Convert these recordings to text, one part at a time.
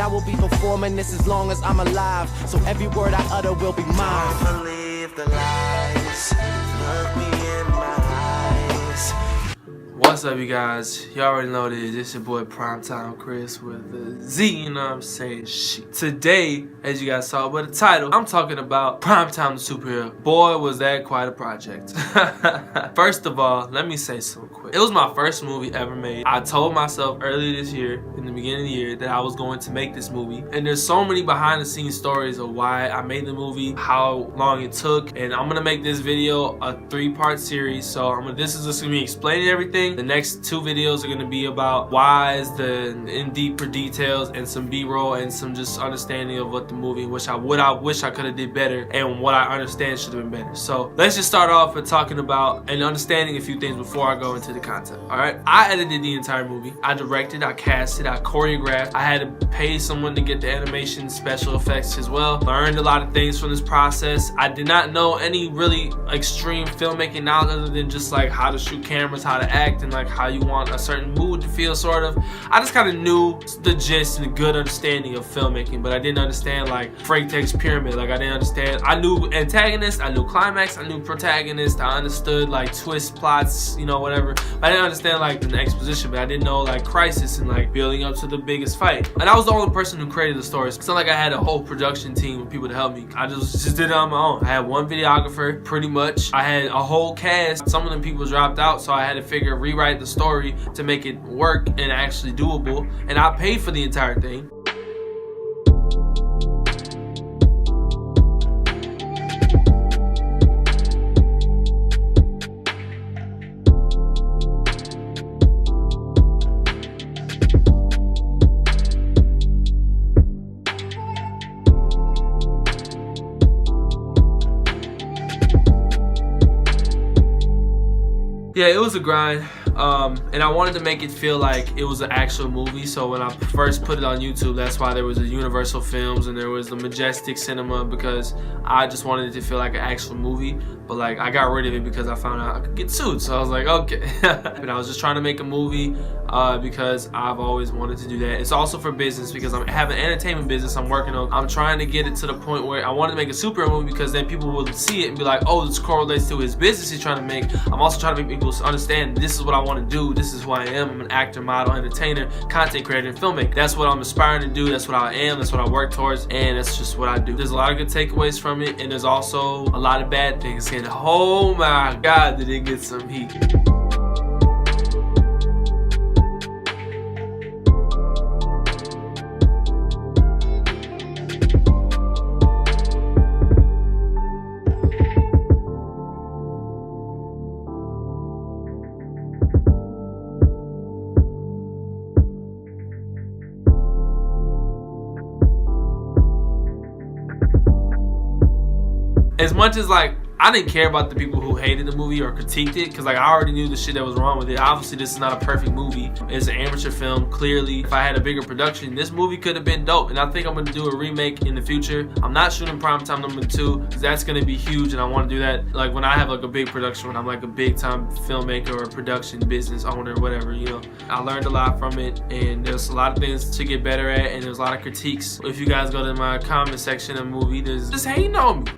and I will be performing this as long as I'm alive. So every word I utter will be mine. Don't believe the lies. Look me in my eyes. What's up, you guys? You already know this. It's your boy Primetime Chris with a Z, you know what I'm saying? Shit. Today, as you guys saw by the title, I'm talking about Primetime the Superhero. Boy, was that quite a project. First of all, let me say something quick. It was my first movie ever made. I told myself earlier this year, in the beginning of the year, that I was going to make this movie. And there's so many behind the scenes stories of why I made the movie, how long it took. And I'm gonna make this video a 3-part series. So this is just gonna be explaining everything. The next 2 videos are gonna be about whys, the in deeper details, and some B-roll and some just understanding of what the movie, what I wish I could have did better, and what I understand should have been better. So let's just start off with talking about and understanding a few things before I go into the content. All right, I edited the entire movie. I directed, I casted, I choreographed. I had to pay someone to get the animation, special effects as well. Learned a lot of things from this process. I did not know any really extreme filmmaking knowledge other than just like how to shoot cameras, how to act, and like how you want a certain mood to feel, sort of. I just kind of knew the gist and a good understanding of filmmaking, but I didn't understand like Freytech's pyramid. Like I didn't understand. I knew antagonist, I knew climax, I knew protagonist, I understood like twist plots, you know, whatever. But I didn't understand like the exposition, but I didn't know like crisis and like building up to the biggest fight. And I was the only person who created the stories. It's not like I had a whole production team of people to help me. I just did it on my own. I had one videographer, pretty much. I had a whole cast. Some of them people dropped out, so I had to rewrite the story to make it work and actually doable. And I paid for the entire thing. Yeah, it was a grind, and I wanted to make it feel like it was an actual movie. So when I first put it on YouTube, that's why there was a Universal Films and there was the Majestic Cinema, because I just wanted it to feel like an actual movie. But like I got rid of it because I found out I could get sued, so I was like, okay. But I was just trying to make a movie because I've always wanted to do that. It's also for business because I have an entertainment business I'm working on. I'm trying to get it to the point where I wanted to make a superhero movie because then people will see it and be like, oh, this correlates to his business he's trying to make. I'm also trying to make people understand this is what I want to do. This is who I am. I'm an actor, model, entertainer, content creator, and filmmaker. That's what I'm aspiring to do. That's what I am. That's what I work towards, and that's just what I do. There's a lot of good takeaways from it, and there's also a lot of bad things. And oh my God, did it get some heat. As much as like I didn't care about the people who hated the movie or critiqued it, because like I already knew the shit that was wrong with it. Obviously this is not a perfect movie. It's an amateur film. Clearly if I had a bigger production, this movie could have been dope, and I think I'm going to do a remake in the future. I'm not shooting Primetime number 2 because that's going to be huge, and I want to do that like when I have like a big production, when I'm like a big time filmmaker or production business owner, whatever, you know. I learned a lot from it, and there's a lot of things to get better at, and there's a lot of critiques. If you guys go to my comment section of the movie, there's just hating on me.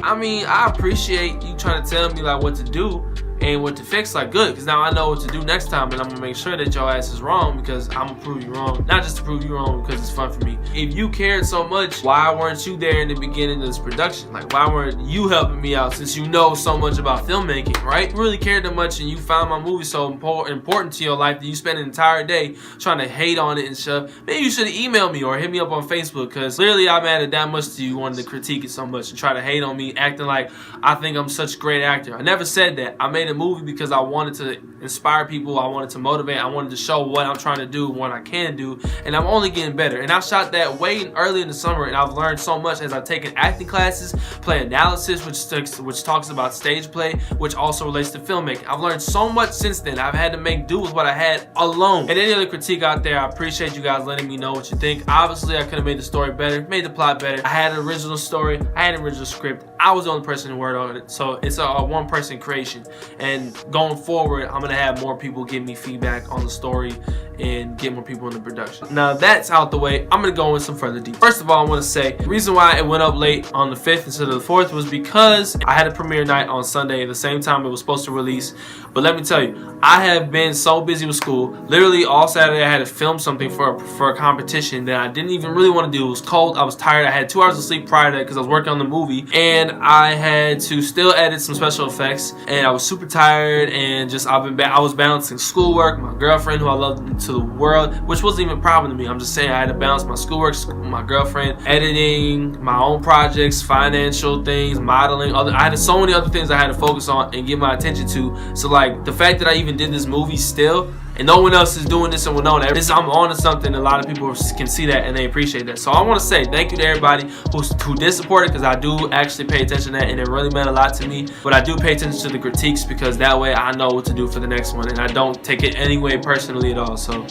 I mean, I appreciate you trying to tell me like what to do and what to fix, like good, because now I know what to do next time, and I'm gonna make sure that your ass is wrong, because I'm gonna prove you wrong. Not just to prove you wrong because it's fun for me. If you cared so much, why weren't you there in the beginning of this production? Like, why weren't you helping me out, since you know so much about filmmaking, right? You really cared that much, and you found my movie so important to your life that you spent an entire day trying to hate on it and stuff. Maybe you should have emailed me or hit me up on Facebook, because clearly I mattered that much to you, wanting to critique it so much and try to hate on me, acting like I think I'm such a great actor. I never said that. I made a movie because I wanted to inspire people, I wanted to motivate, I wanted to show what I'm trying to do, what I can do, and I'm only getting better. And I shot that way early in the summer, and I've learned so much as I've taken acting classes, play analysis, which talks about stage play, which also relates to filmmaking. I've learned so much since then. I've had to make do with what I had alone. And any other critique out there, I appreciate you guys letting me know what you think. Obviously, I could have made the story better, made the plot better. I had an original story, I had an original script. I was the only person who worked on it, so it's a one-person creation. And going forward, I'm gonna have more people give me feedback on the story and get more people in the production. Now that's out the way, I'm gonna go in some further detail. First of all, I want to say the reason why it went up late on the 5th instead of the 4th was because I had a premiere night on Sunday, the same time it was supposed to release. But let me tell you, I have been so busy with school. Literally all Saturday I had to film something for a competition that I didn't even really want to do. It was cold, I was tired, I had 2 hours of sleep prior to that because I was working on the movie, and I had to still edit some special effects, and I was super tired, and just I was balancing schoolwork, my girlfriend who I love to the world, which wasn't even a problem to me. I'm just saying I had to balance my schoolwork, my girlfriend, editing, my own projects, financial things, modeling, I had so many other things I had to focus on and give my attention to. So like the fact that I even did this movie still, and no one else is doing this and we're knowing this, I'm on to something. A lot of people can see that and they appreciate that. So I want to say thank you to everybody who did support it, because I do actually pay attention to that and it really meant a lot to me. But I do pay attention to the critiques because that way I know what to do for the next one, and I don't take it any way personally at all. So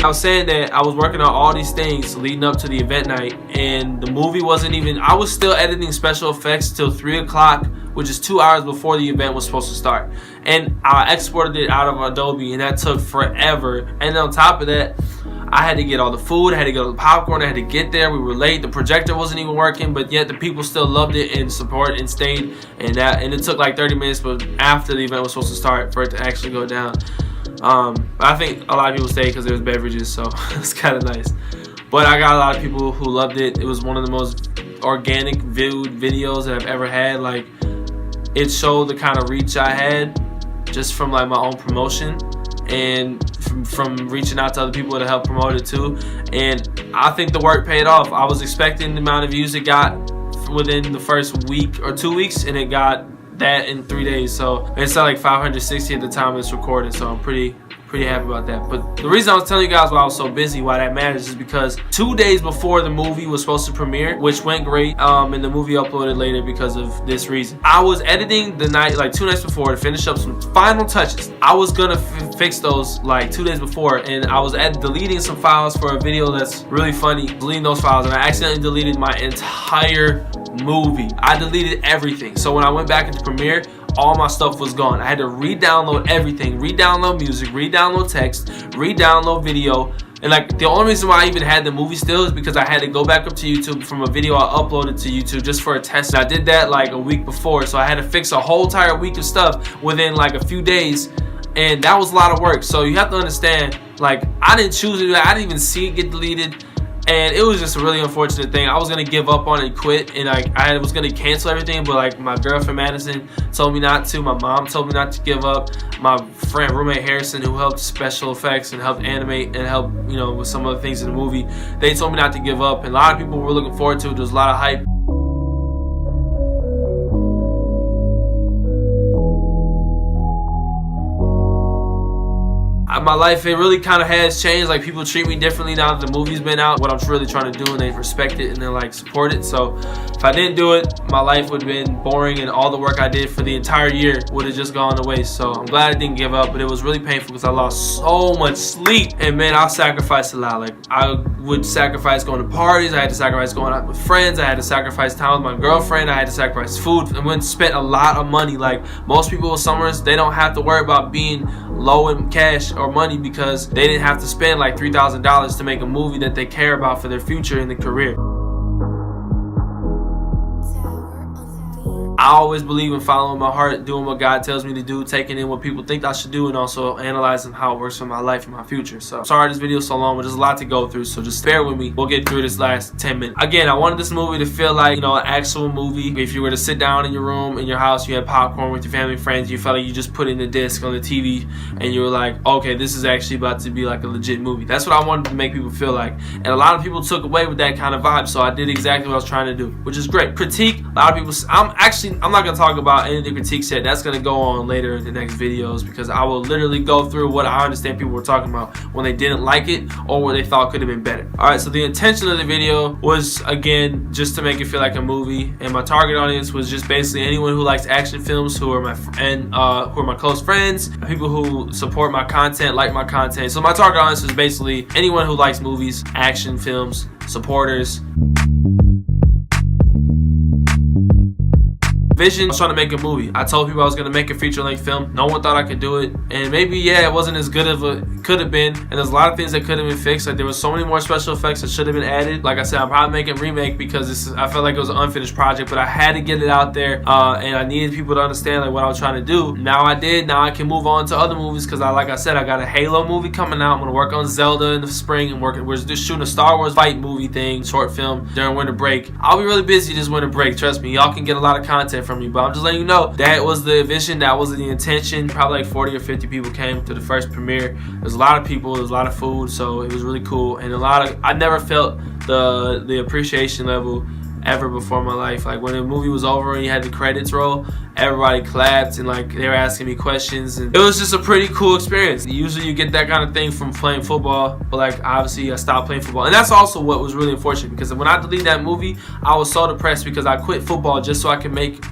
I was saying that I was working on all these things leading up to the event night, and the movie wasn't even, I was still editing special effects till 3 o'clock, which is 2 hours before the event was supposed to start. And I exported it out of Adobe, and that took forever. And on top of that, I had to get all the food, I had to get all the popcorn, I had to get there. We were late, the projector wasn't even working, but yet the people still loved it and supported and stayed. And it took like 30 minutes, but after the event was supposed to start for it to actually go down. I think a lot of people stayed because there was beverages, so it's kind of nice. But I got a lot of people who loved it. It was one of the most organic viewed videos that I've ever had. Like, it showed the kind of reach I had just from like my own promotion and from reaching out to other people to help promote it too. And I think the work paid off. I was expecting the amount of views it got within the first week or 2 weeks, and it got that in 3 days. So it's like 560 at the time it's recorded, so I'm pretty happy about that. But the reason I was telling you guys why I was so busy, why that matters, is because 2 days before the movie was supposed to premiere, which went great, and the movie uploaded later because of this reason. I was editing the night, like 2 nights before, to finish up some final touches. I was gonna fix those like 2 days before, and I was deleting some files for a video that's really funny, deleting those files, and I accidentally deleted my entire movie. I deleted everything. So when I went back into Premiere, all my stuff was gone. I had to re-download everything, re-download music, re-download text, re-download video. And like the only reason why I even had the movie still is because I had to go back up to YouTube from a video I uploaded to YouTube just for a test. And I did that like a week before, so I had to fix a whole entire week of stuff within like a few days, and that was a lot of work. So you have to understand, like, I didn't choose it, I didn't even see it get deleted. And it was just a really unfortunate thing. I was gonna give up on it and quit, and like I was gonna cancel everything, but like my girlfriend Madison told me not to. My mom told me not to give up. My friend roommate Harrison, who helped special effects and helped animate and helped, you know, with some other things in the movie, they told me not to give up. And a lot of people were looking forward to it. There was a lot of hype. My life, it really kind of has changed. Like, people treat me differently now that the movie's been out, what I'm really trying to do, and they respect it and they like support it. So if I didn't do it, my life would have been boring, and all the work I did for the entire year would have just gone to waste. So I'm glad I didn't give up, but it was really painful because I lost so much sleep. And man, I sacrificed a lot. Like, I would sacrifice going to parties, I had to sacrifice going out with friends, I had to sacrifice time with my girlfriend, I had to sacrifice food, and went and spent a lot of money. Like, most people with summers, they don't have to worry about being low in cash or money because they didn't have to spend like $3,000 to make a movie that they care about for their future in their career. I always believe in following my heart, doing what God tells me to do, taking in what people think I should do, and also analyzing how it works for my life and my future. So sorry this video is so long, but there's a lot to go through, so just bear with me. We'll get through this last 10 minutes. Again, I wanted this movie to feel like, you know, an actual movie. If you were to sit down in your room, in your house, you had popcorn with your family and friends, you felt like you just put in the disc on the TV, and you were like, okay, this is actually about to be like a legit movie. That's what I wanted to make people feel like. And a lot of people took away with that kind of vibe, so I did exactly what I was trying to do, which is great. Critique, a lot of people, I'm actually vision. I'm not gonna talk about any of the critiques yet. That's gonna go on later in the next videos, because I will literally go through what I understand people were talking about when they didn't like it or what they thought could have been better. Alright, so the intention of the video was, again, just to make it feel like a movie, and my target audience was just basically anyone who likes action films, who are my close friends, people who support my content, like my content. So my target audience was basically anyone who likes movies, action films, supporters. Vision, I was trying to make a movie. I told people I was going to make a feature-length film. No one thought I could do it, and maybe, yeah, it wasn't as good of a could have been, and there's a lot of things that could have been fixed. Like, there was so many more special effects that should have been added. Like I said, I'm probably making a remake because I felt like it was an unfinished project, but I had to get it out there, and I needed people to understand like what I was trying to do. Now I did. Now I can move on to other movies, because like I said, I got a Halo movie coming out. I'm gonna work on Zelda in the spring, and we're just shooting a Star Wars fight movie thing, short film, during winter break. I'll be really busy this winter break, trust me. Y'all can get a lot of content from me, but I'm just letting you know that was the vision, that was the intention. Probably like 40 or 50 people came to the first premiere. There's a lot of people, there's a lot of food, so it was really cool, and I never felt the appreciation level ever before in my life. Like, when the movie was over and you had the credits roll, everybody clapped, and like they were asking me questions, and it was just a pretty cool experience. Usually you get that kind of thing from playing football, but like obviously I stopped playing football, and that's also what was really unfortunate, because when I deleted that movie, I was so depressed because I quit football just so I could make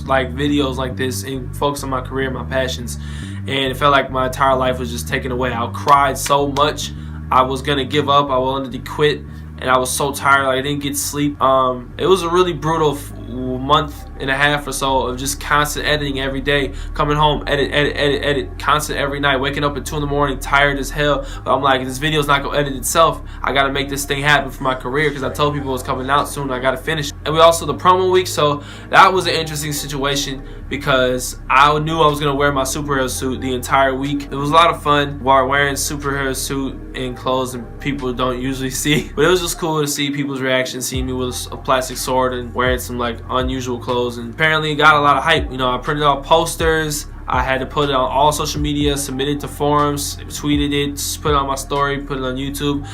like videos like this and focus on my career, my passions, and it felt like my entire life was just taken away. I cried so much, I was gonna give up, I wanted to quit, and I was so tired, like I didn't get sleep. It was a really brutal month and a half or so of just constant editing every day, coming home, edit, constant every night, waking up at 2 in the morning, tired as hell. But I'm like, this video's not gonna edit itself. I gotta make this thing happen for my career, because I told people it was coming out soon. I gotta finish. And we also the promo week, so that was an interesting situation, because I knew I was gonna wear my superhero suit the entire week. It was a lot of fun wearing superhero suit and clothes and people don't usually see, but it was just cool to see people's reaction, seeing me with a plastic sword and wearing some like unusual clothes. And apparently it got a lot of hype. You know, I printed out posters, I had to put it on all social media, submit it to forums, tweeted it, put it on my story, put it on YouTube.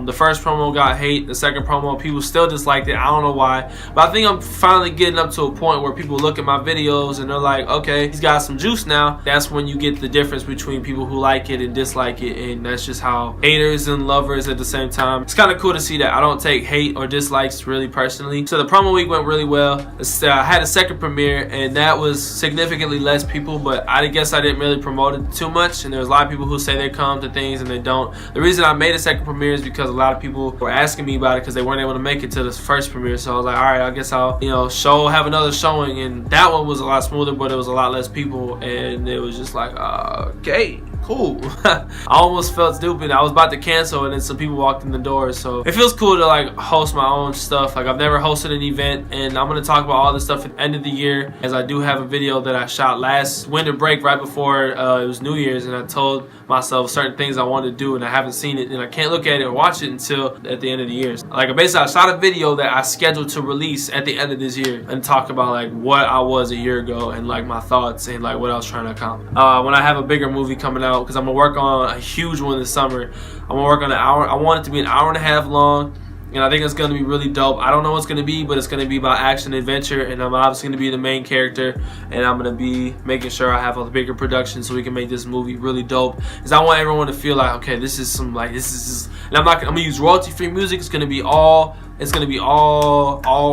The first promo got hate. The second promo, people still disliked it. I don't know why, but I think I'm finally getting up to a point where people look at my videos and they're like, okay, he's got some juice now. That's when you get the difference between people who like it and dislike it, and that's just how haters and lovers at the same time. It's kind of cool to see that I don't take hate or dislikes really personally. So the promo week went really well. I had a second premiere, and that was significantly less people, but I guess I didn't really promote it too much, and there's a lot of people who say they come to things and they don't. The reason I made a second premiere is because a lot of people were asking me about it because they weren't able to make it to the first premiere. So I was like, all right, I guess I'll, you know, have another showing, and that one was a lot smoother, but it was a lot less people, and it was just like, okay, cool. I almost felt stupid. I was about to cancel, and then some people walked in the door. So it feels cool to like host my own stuff. Like, I've never hosted an event, and I'm gonna talk about all this stuff at the end of the year, as I do have a video that I shot last winter break right before it was New Year's, and I told myself certain things I wanted to do, and I haven't seen it, and I can't look at it or watch it until at the end of the year. Like, basically I shot a video that I scheduled to release at the end of this year and talk about like what I was a year ago and like my thoughts and like what I was trying to accomplish. When I have a bigger movie coming out, because I'm gonna work on a huge one this summer. I'm gonna work on an hour. I want it to be an hour and a half long, and I think it's gonna be really dope. I don't know what it's gonna be, but it's gonna be about action adventure, and I'm obviously gonna be the main character, and I'm gonna be making sure I have a bigger production so we can make this movie really dope. Because I want everyone to feel like, okay, this is some like this is, and I'm gonna use royalty-free music. It's gonna be all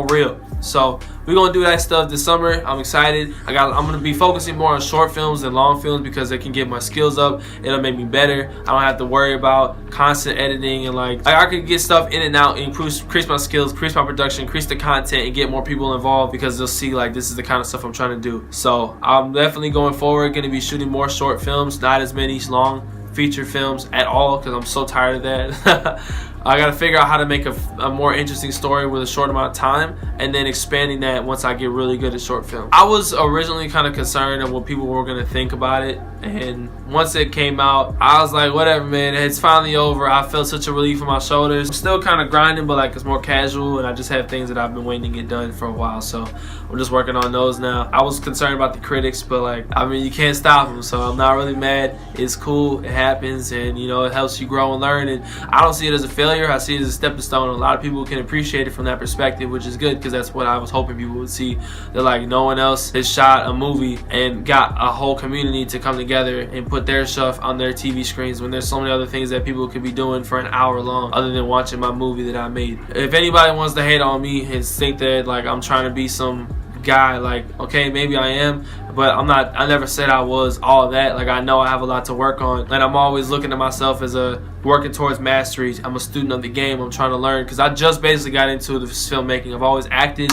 real. So we're gonna do that stuff this summer. I'm excited. I'm gonna be focusing more on short films than long films, because they can get my skills up. It'll make me better. I don't have to worry about constant editing, and like I can get stuff in and out and increase my skills, increase my production, increase the content, and get more people involved, because they'll see like this is the kind of stuff I'm trying to do. So I'm definitely going forward gonna be shooting more short films, not as many long feature films at all, because I'm so tired of that. I gotta figure out how to make a more interesting story with a short amount of time, and then expanding that once I get really good at short film. I was originally kind of concerned of what people were gonna think about it, and once it came out, I was like, whatever, man, it's finally over. I felt such a relief on my shoulders. I'm still kind of grinding, but like it's more casual, and I just have things that I've been waiting to get done for a while, so I'm just working on those now. I was concerned about the critics, but like, I mean, you can't stop them, so I'm not really mad. It's cool, it happens, and you know, it helps you grow and learn, and I don't see it as a failure. failure. I see it as a stepping stone. A lot of people can appreciate it from that perspective, which is good because that's what I was hoping people would see. That like no one else has shot a movie and got a whole community to come together and put their stuff on their TV screens when there's so many other things that people could be doing for an hour long other than watching my movie that I made. If anybody wants to hate on me and think that like I'm trying to be some guy, like, okay, maybe I am, but I'm not. I never said I was all that. Like, I know I have a lot to work on, and I'm always looking at myself as a working towards mastery. I'm a student of the game. I'm trying to learn because I just basically got into the filmmaking. I've always acted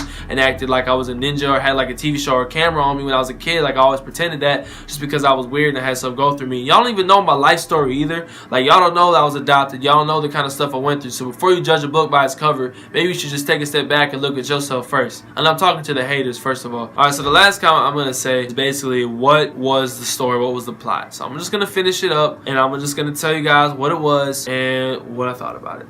like I was a ninja or had like a TV show or a camera on me when I was a kid. Like, I always pretended that just because I was weird and I had stuff go through me. Y'all don't even know my life story either. Like, y'all don't know that I was adopted. Y'all don't know the kind of stuff I went through. So before you judge a book by its cover, maybe you should just take a step back and look at yourself first. And I'm talking to the haters first of all. All right, so the last comment I'm gonna say is basically what was the story, what was the plot. So I'm just gonna finish it up and I'm just gonna tell you guys what it was and what I thought about it.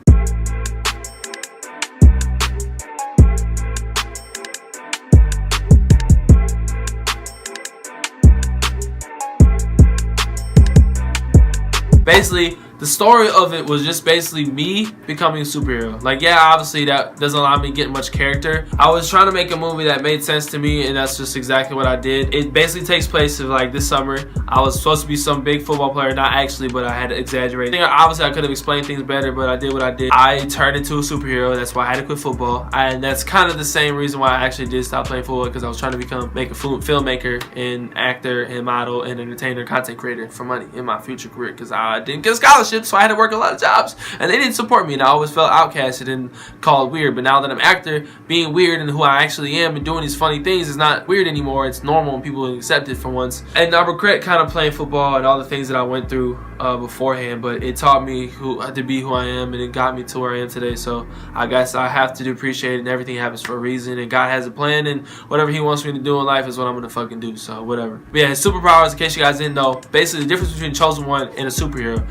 Basically, the story of it was just basically me becoming a superhero. Like, yeah, obviously that doesn't allow me to get much character. I was trying to make a movie that made sense to me, and that's just exactly what I did. It basically takes place of like this summer. I was supposed to be some big football player, not actually, but I had to exaggerate. Obviously, I could have explained things better, but I did what I did. I turned into a superhero. That's why I had to quit football, and that's kind of the same reason why I actually did stop playing football, because I was trying to make a filmmaker and actor and model and entertainer, content creator for money in my future career, because I didn't get a scholarship. So I had to work a lot of jobs and they didn't support me, and I always felt outcasted and called weird. But now that I'm an actor, being weird and who I actually am and doing these funny things is not weird anymore. It's normal and people accept it for once. And I regret kind of playing football and all the things that I went through beforehand, but it taught me to be who I am, and it got me to where I am today. So I guess I have to appreciate it, and everything happens for a reason, and God has a plan, and whatever he wants me to do in life is what I'm gonna fucking do. So whatever. But yeah, his superpowers, in case you guys didn't know, basically the difference between Chosen One and a superhero,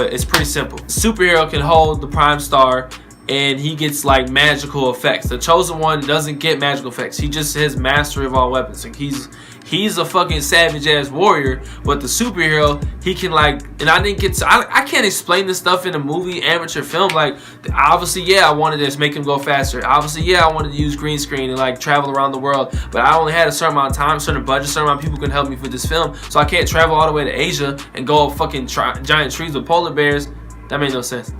it's pretty simple. Superhero can hold the Prime Star and he gets like magical effects. The Chosen One doesn't get magical effects. He just has mastery of all weapons. Like he's a fucking savage ass warrior, but the superhero, he can like, and I didn't get to, I can't explain this stuff in a movie, amateur film. Like, obviously, yeah, I wanted to just make him go faster. Obviously, yeah, I wanted to use green screen and like travel around the world, but I only had a certain amount of time, certain budget, certain amount of people can help me for this film. So I can't travel all the way to Asia and go up fucking giant trees with polar bears. That made no sense.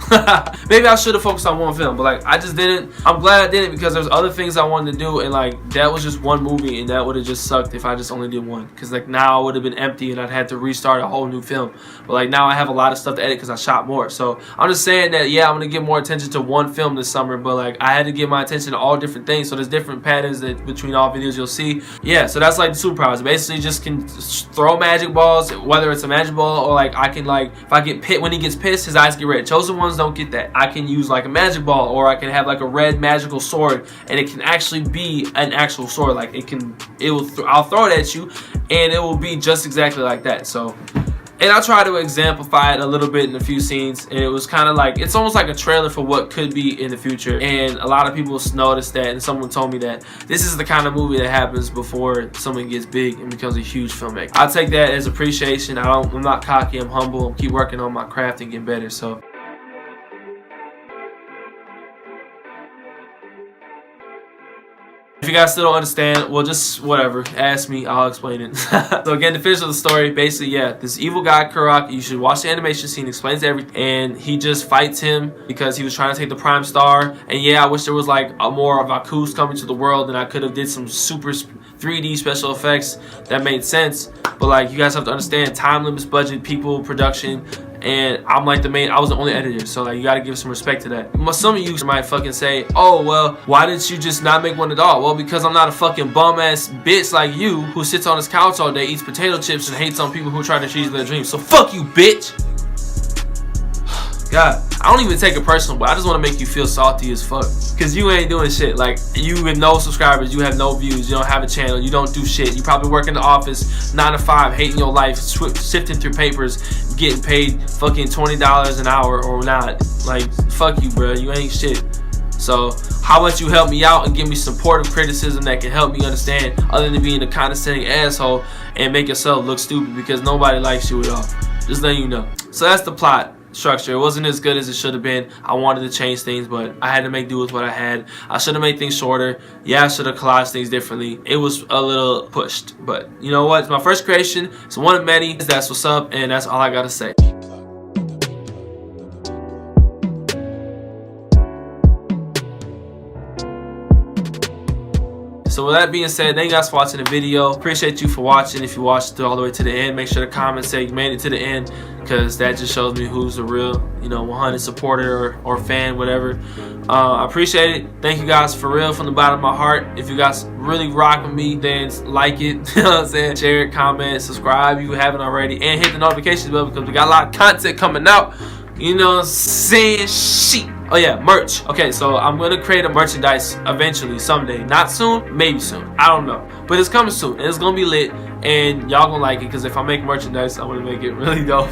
Maybe I should have focused on one film, but like I just didn't. I'm glad I didn't, because there's other things I wanted to do, and like that was just one movie, and that would have just sucked if I just only did one, because like now I would have been empty and I'd had to restart a whole new film. But like now I have a lot of stuff to edit because I shot more. So I'm just saying that yeah, I'm gonna give more attention to one film this summer, but like I had to give my attention to all different things. So there's different patterns that between all videos you'll see. Yeah, so that's like the superpowers. Basically just can throw magic balls, whether it's a magic ball or like I can like, if I get pit, when he gets pissed, his eyes get red. Chosen Ones don't get that. I can use like a magic ball, or I can have like a red magical sword, and it can actually be an actual sword. Like I'll throw it at you and it will be just exactly like that. So, and I try to exemplify it a little bit in a few scenes, and it was kind of like, it's almost like a trailer for what could be in the future. And a lot of people noticed that, and someone told me that this is the kind of movie that happens before someone gets big and becomes a huge filmmaker. I take that as appreciation. I'm not cocky, I'm humble. I'm keep working on my craft and getting better. So if you guys still don't understand, well, just whatever. Ask me, I'll explain it. So again, to finish the story, basically, yeah, this evil guy, Kurok, you should watch the animation scene, explains everything, and he just fights him because he was trying to take the Prime Star. And yeah, I wish there was like a more of Aku's coming to the world, and I could have did some super 3D special effects that made sense. But like, you guys have to understand, time limits, budget, people, production. And I'm like I was the only editor, so like you gotta give some respect to that. Some of you might fucking say, oh well, why didn't you just not make one at all? Well, because I'm not a fucking bum ass bitch like you who sits on his couch all day, eats potato chips, and hates on people who try to achieve their dreams. So fuck you, bitch. God, I don't even take it personal, but I just want to make you feel salty as fuck, because you ain't doing shit. Like, you have no subscribers, you have no views, you don't have a channel, you don't do shit. You probably work in the office 9 to 5, hating your life, sifting through papers, getting paid fucking $20 an hour or not. Like, fuck you, bro. You ain't shit. So how about you help me out and give me supportive criticism that can help me understand, other than being a condescending asshole and make yourself look stupid, because nobody likes you at all. Just letting you know. So that's the plot. structure. It wasn't as good as it should have been. I wanted to change things, but I had to make do with what I had. I should have made things shorter. Yeah, I should have collaged things differently. It was a little pushed, but you know what? It's my first creation. It's one of many. That's what's up, and that's all I gotta say. So with that being said, thank you guys for watching the video. Appreciate you for watching. If you watched it all the way to the end, make sure to comment, say you made it to the end, because that just shows me who's the real, 100 supporter or fan, whatever. I appreciate it. Thank you guys for real from the bottom of my heart. If you guys really rock with me, then like it. You know what I'm saying? Share it, comment, subscribe if you haven't already, and hit the notification bell because we got a lot of content coming out. You know what I'm saying? Shit. Oh yeah, merch. Okay, so I'm gonna create a merchandise eventually, someday. Not soon, maybe soon. I don't know, but it's coming soon, and it's gonna be lit, and y'all gonna like it. Because if I make merchandise, I'm gonna make it really dope.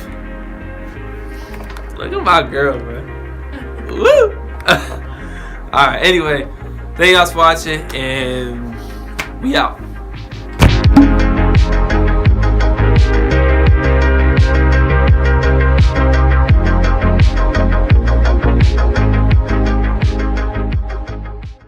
Look at my girl, man. Woo! All right. Anyway, thank you guys for watching, and we out.